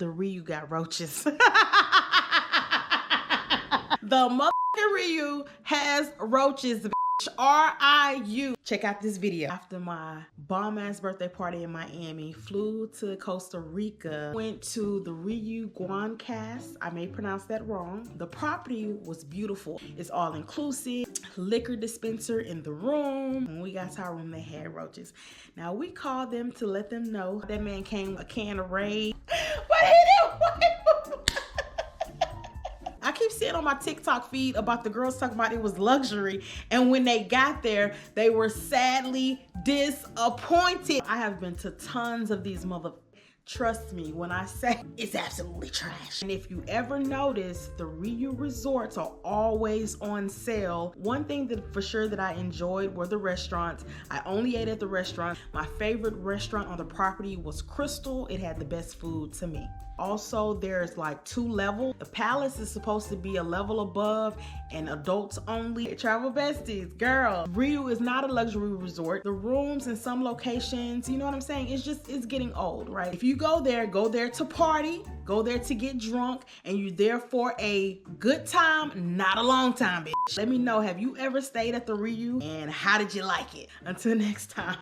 the Riu got roaches. The motherfucking Riu has roaches. R-I-U. Check out this video. After my bomb-ass birthday party in Miami, flew to Costa Rica, went to the Riu Guanacaste. I may pronounce that wrong. The property was beautiful. It's all inclusive. Liquor dispenser in the room. When we got to our room, they had roaches. Now we called them to let them know that man came a can of Raid. But he didn't. I keep seeing on my TikTok feed about the girls talking about it was luxury, and when they got there, they were sadly disappointed. I have been to tons of these Trust me when I say it's absolutely trash. And if you ever notice, the Riu resorts are always on sale. One thing that for sure that I enjoyed were the restaurants. I only ate at the restaurant. My favorite restaurant on the property was Crystal. It had the best food to me. Also, there's like 2 levels. The palace is supposed to be a level above and adults only. Travel Besties, girl. Riu is not a luxury resort. The rooms in some locations, you know what I'm saying? It's getting old, right? If you go there to party, go there to get drunk, and you're there for a good time, not a long time, bitch. Let me know, have you ever stayed at the Riu and how did you like it? Until next time.